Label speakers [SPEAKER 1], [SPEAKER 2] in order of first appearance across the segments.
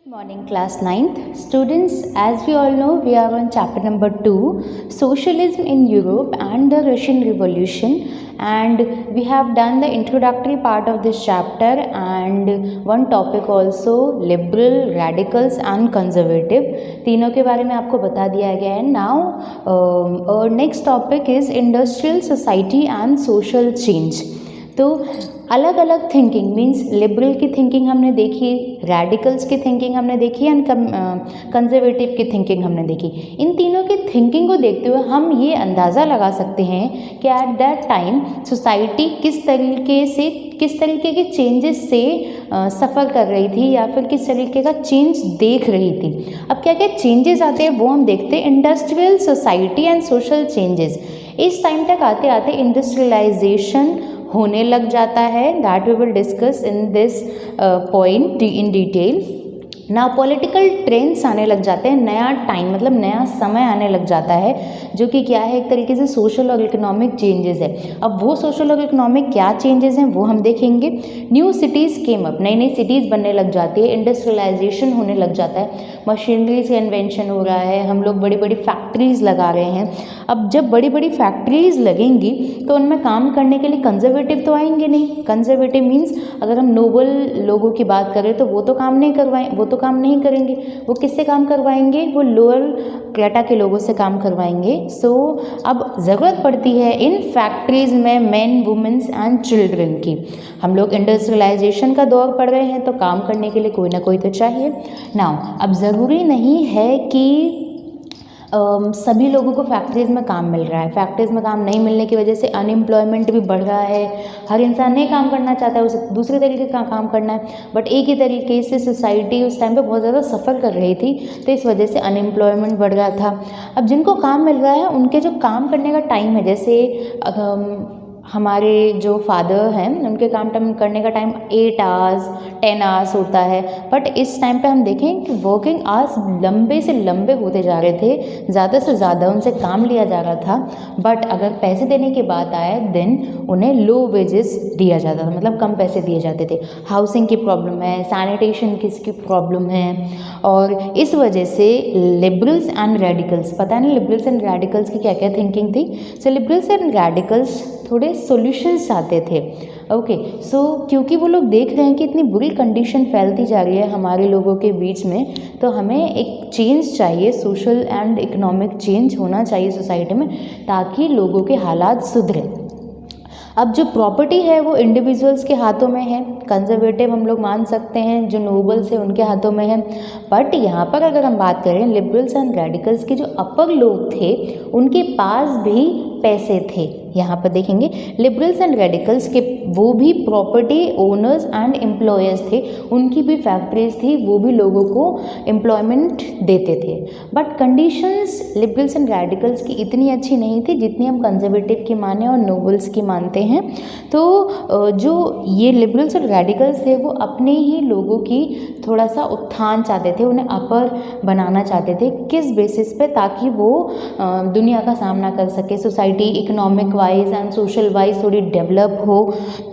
[SPEAKER 1] Morning class 9th students, as we all know, we are on chapter number 2, socialism in Europe and the Russian Revolution, and we have done the introductory part of this chapter and one topic also, liberal, radicals and conservative, तीनों के बारे में आपको बता दिया गया है. Now our next topic is industrial society and social change. तो अलग अलग थिंकिंग मीन्स लिबरल की थिंकिंग हमने देखी, रैडिकल्स की थिंकिंग हमने देखी एंड कंजर्वेटिव की थिंकिंग हमने देखी. इन तीनों की थिंकिंग को देखते हुए हम ये अंदाज़ा लगा सकते हैं कि एट दैट टाइम सोसाइटी किस तरीके के चेंजेस से सफ़र कर रही थी या फिर किस तरीके का चेंज देख रही थी. अब क्या क्या चेंजेस आते हैं वो हम देखते हैं. Industrial society and social changes. इस टाइम तक आते आते इंडस्ट्रियलाइजेशन होने लग जाता है. That we will discuss in this point in detail. ना पॉलिटिकल ट्रेंड्स आने लग जाते हैं, नया टाइम मतलब नया समय आने लग जाता है जो कि क्या है, एक तरीके से सोशल और इकोनॉमिक चेंजेस है. अब वो सोशल और इकोनॉमिक क्या चेंजेस हैं वो हम देखेंगे. न्यू सिटीज़ केम अप, नई नई सिटीज़ बनने लग जाती है, इंडस्ट्रियलाइजेशन होने लग जाता है, मशीनरीज का इन्वेंशन हो रहा है, हम लोग बड़ी बड़ी फैक्ट्रीज़ लगा रहे हैं. अब जब बड़ी बड़ी फैक्ट्रीज़ लगेंगी तो उनमें काम करने के लिए कंजर्वेटिव तो आएंगे नहीं. कंजर्वेटिव मीन्स अगर हम नोबल लोगों की बात करें तो वो तो काम नहीं करेंगे. वो किससे काम करवाएंगे? वो लोअर क्लास के लोगों से काम करवाएंगे. सो अब ज़रूरत पड़ती है इन फैक्ट्रीज़ में मेन, वुमेन्स एंड चिल्ड्रन की. हम लोग इंडस्ट्रियलाइजेशन का दौर पढ़ रहे हैं तो काम करने के लिए कोई ना कोई तो चाहिए. नाउ अब ज़रूरी नहीं है कि सभी लोगों को फैक्ट्रीज़ में काम मिल रहा है. फैक्ट्रीज़ में काम नहीं मिलने की वजह से अनएम्प्लॉयमेंट भी बढ़ रहा है. हर इंसान नहीं काम करना चाहता है, उसे दूसरे तरीके का काम करना है. बट एक ही तरीके से सोसाइटी उस टाइम पे बहुत ज़्यादा सफ़र कर रही थी तो इस वजह से अनएम्प्लॉयमेंट बढ़ रहा था. अब जिनको काम मिल रहा है उनके जो काम करने का टाइम है, जैसे हमारे जो फादर हैं उनके काम करने का टाइम 8 आवर्स 10 आवर्स होता है. बट इस टाइम पे हम देखें कि वर्किंग आवर्स लंबे से लंबे होते जा रहे थे, ज़्यादा से ज़्यादा उनसे काम लिया जा रहा था. बट अगर पैसे देने की बात आए देन उन्हें लो वेजेस दिया जाता था, मतलब कम पैसे दिए जाते थे. हाउसिंग की प्रॉब्लम है, सैनिटेशन की प्रॉब्लम है, और इस वजह से लिबरल्स एंड रेडिकल्स, पता नहीं लिबरल्स एंड रेडिकल्स की क्या क्या थिंकिंग थी. सो लिबरल्स एंड रेडिकल्स थोड़े सॉल्यूशंस चाहते थे. ओके, सो क्योंकि वो लोग देख रहे हैं कि इतनी बुरी कंडीशन फैलती जा रही है हमारे लोगों के बीच में, तो हमें एक चेंज चाहिए, सोशल एंड इकोनॉमिक चेंज होना चाहिए सोसाइटी में ताकि लोगों के हालात सुधरे. अब जो प्रॉपर्टी है वो इंडिविजुअल्स के हाथों में है. कंजर्वेटिव हम लोग मान सकते हैं जो नोबल्स है उनके हाथों में है. बट यहाँ पर अगर हम बात करें लिबरल्स एंड रेडिकल्स के जो अपर लोग थे उनके पास भी पैसे थे. यहाँ पर देखेंगे लिबरल्स एंड रेडिकल्स के वो भी प्रॉपर्टी ओनर्स एंड एम्प्लॉयर्स थे, उनकी भी फैक्ट्रीज थी, वो भी लोगों को एम्प्लॉयमेंट देते थे. But conditions liberals and radicals की इतनी अच्छी नहीं थी जितनी हम कंजर्वेटिव की माने और नोबल्स की मानते हैं. तो जो ये लिबरल्स और रेडिकल्स थे वो अपने ही लोगों की थोड़ा सा उत्थान चाहते थे, उन्हें अपर बनाना चाहते थे. किस बेसिस पे? ताकि वो दुनिया का सामना कर सके, society economic wise and social wise थोड़ी डेवलप हो.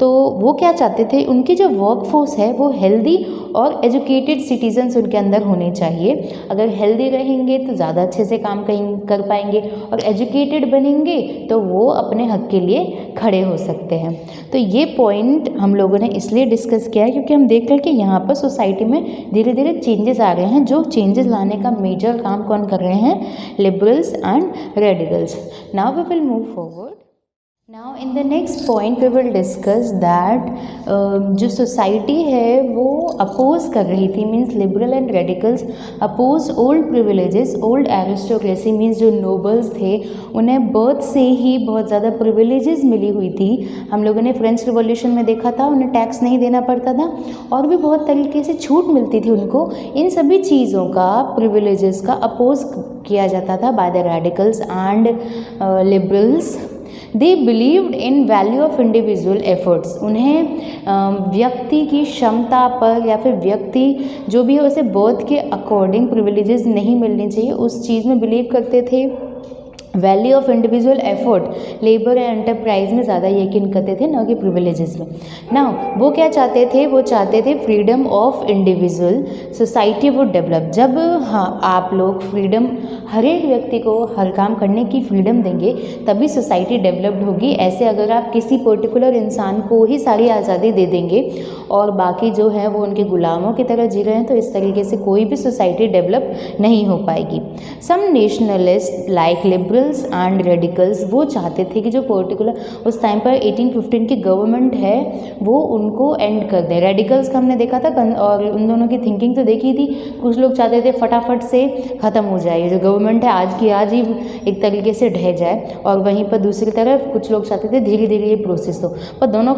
[SPEAKER 1] तो वो क्या चाहते थे, उनकी जो वर्क फोर्स है वो हेल्दी और एजुकेटेड सिटीजन्स उनके अंदर होने चाहिए. अगर हेल्दी रहेंगे तो ज़्यादा अच्छे से काम कर पाएंगे और एजुकेटेड बनेंगे तो वो अपने हक के लिए खड़े हो सकते हैं. तो ये पॉइंट हम लोगों ने इसलिए डिस्कस किया है क्योंकि हम देख रहे हैं कि यहाँ पर सोसाइटी में धीरे धीरे चेंजेस आ रहे हैं. जो चेंजेस लाने का मेजर काम कौन कर रहे हैं? Liberals and radicals. Now we will move forward. Now in the next point we will discuss that जो सोसाइटी है वो अपोज कर रही थी, means liberal and radicals oppose old privileges, old aristocracy means जो नोबल्स थे उन्हें बर्थ से ही बहुत ज़्यादा प्रिविलेजेस मिली हुई थी. हम लोगों ने फ्रेंच रिवॉल्यूशन में देखा था, उन्हें टैक्स नहीं देना पड़ता था और भी बहुत तरीके से छूट मिलती थी उनको. इन सभी चीज़ों का, प्रिविलेजेस का अपोज किया जाता था by the radicals and liberals. They believed in value of individual efforts. उन्हें व्यक्ति की क्षमता पर या फिर व्यक्ति जो भी है उसे बर्थ के अकॉर्डिंग प्रिविलेजेस नहीं मिलनी चाहिए, उस चीज़ में बिलीव करते थे. Value of individual effort labour and enterprise में ज़्यादा यकीन करते थे, न कि प्रिविलेजेस में। नाउ वो क्या चाहते थे, वो चाहते थे freedom of individual, society would develop. जब हाँ आप लोग फ्रीडम, हर एक व्यक्ति को हर काम करने की फ्रीडम देंगे तभी सोसाइटी डेवलप्ड होगी। ऐसे अगर आप किसी पर्टिकुलर इंसान को ही सारी आज़ादी दे देंगे और बाकी जो है वो उनके गुलामों की तरह जी रहे हैं, तो इस तरीके से कोई भी सोसाइटी डेवलप नहीं हो पाएगी। Some nationalist like liberals and radicals, वो चाहते थे कि जो पर्टिकुलर उस टाइम पर 1815 की गवर्नमेंट है वो उनको एंड कर दे। रेडिकल्स का हमने देखा था और उन दोनों की थिंकिंग तो देखी थी। कुछ लोग चाहते थे फटाफट से ख़त्म हो जाए, जो गवर्नमेंट है आज की आज ही एक तरीके से ढह जाए, और वहीं पर दूसरी तरफ कुछ लोग चाहते थे धीरे धीरे ये प्रोसेस हो। पर दोनों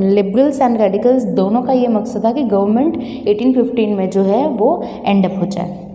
[SPEAKER 1] लिबरल्स एंड रेडिकल्स दोनों का ये मकसद था कि गवर्नमेंट 1815 में जो है वो एंड अप हो जाए।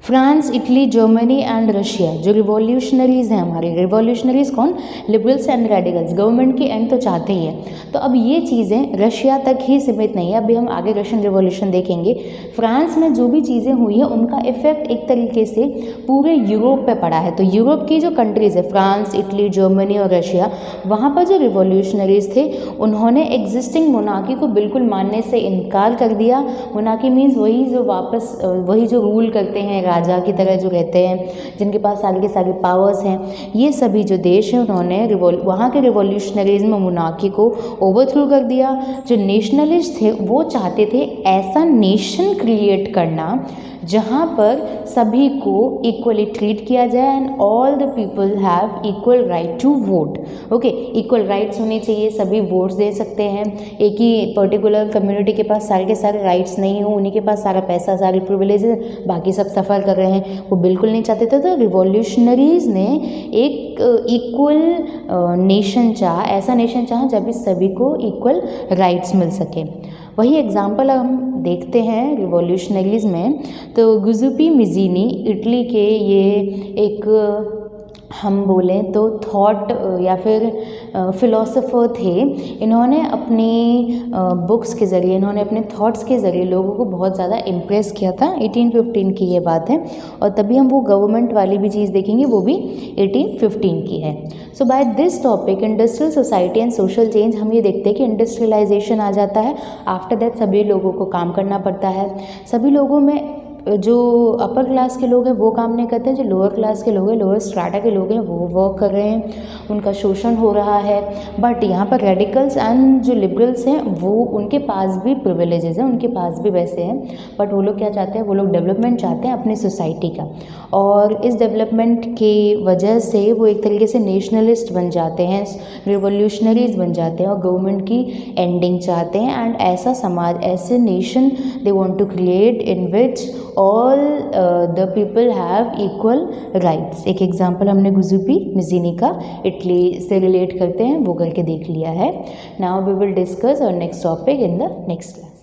[SPEAKER 1] France, Italy, Germany and Russia, जो रिवॉल्यूशनरीज़ हैं हमारे, रिवॉल्यूशनरीज़ कौन, लिबरल्स एंड रेडिकल्स, गवर्नमेंट की एंड तो चाहते ही हैं। तो अब ये चीज़ें रशिया तक ही सीमित नहीं है, अभी हम आगे रशियन रिवॉल्यूशन देखेंगे। फ्रांस में जो भी चीज़ें हुई है उनका इफेक्ट एक तरीके से पूरे यूरोप पे पड़ा है। तो यूरोप की जो कंट्रीज़ है, फ्रांस, इटली, जर्मनी और रशिया, वहाँ पर जो रिवॉल्यूशनरीज़ थे उन्होंने एग्जिस्टिंग मोनार्की को बिल्कुल मानने से इनकार कर दिया। मोनार्की मीन्स वही जो वापस वही जो रूल करते हैं राजा की तरह जो रहते हैं, जिनके पास सारी के सारी पावर्स हैं। ये सभी जो देश हैं उन्होंने वहाँ के रिवॉल्यूशनरीज में मोनार्की को ओवरथ्रो कर दिया। जो नेशनलिस्ट थे वो चाहते थे ऐसा नेशन क्रिएट करना जहाँ पर सभी को इक्वली ट्रीट किया जाए and all the people have equal right to vote. Okay, equal rights होने चाहिए, सभी वोट्स दे सकते हैं। एक ही पर्टिकुलर कम्युनिटी के पास सारे के सारे राइट्स नहीं हो, उन्हीं के पास सारा पैसा, सारे प्रिविलेजेस, बाकी सब सफ़र कर रहे हैं, वो बिल्कुल नहीं चाहते थे। तो रिवॉल्यूशनरीज़ ने एक इक्वल नेशन चाहा, ऐसा नेशन चाहा जब इस सभी को इक्वल राइट्स मिल सके। वही एग्जाम्पल हम देखते हैं रिवॉल्यूशनरीज़ में। तो गुजुपी मिज़ीनी इटली के ये एक हम बोलें तो थॉट या फिर फ़िलोसोफर थे। इन्होंने अपनी बुक्स के ज़रिए, इन्होंने अपने थॉट्स के ज़रिए लोगों को बहुत ज़्यादा इम्प्रेस किया था। 1815 की ये बात है, और तभी हम वो गवर्नमेंट वाली भी चीज़ देखेंगे, वो भी 1815 की है। So by this topic industrial society and social change, हम ये देखते हैं कि इंडस्ट्रियलाइजेशन आ जाता है। आफ्टर दैट सभी लोगों को काम करना पड़ता है। सभी लोगों में जो अपर क्लास के लोग हैं वो काम नहीं करते हैं, जो लोअर क्लास के लोग हैं, लोअर स्ट्राटा के लोग हैं, वो वर्क कर रहे हैं, उनका शोषण हो रहा है। बट यहाँ पर रेडिकल्स एंड जो लिबरल्स हैं वो उनके पास भी प्रिविलेजेस हैं, उनके पास भी वैसे हैं, बट वो लोग क्या चाहते हैं, वो लोग डेवलपमेंट चाहते हैं अपनी सोसाइटी का, और इस डेवलपमेंट की वजह से वो एक तरीके से नेशनलिस्ट बन जाते हैं, रिवॉल्यूशनरीज बन जाते हैं और गवर्नमेंट की एंडिंग चाहते हैं। एंड ऐसा समाज, ऐसे nation they want to create in which all the people have equal rights. एक एग्जांपल हमने गुजुपी मिज़ीनी का इटली से रिलेट करते हैं वो करके देख लिया है। नाउ वी विल डिस्कस और next topic in the next class.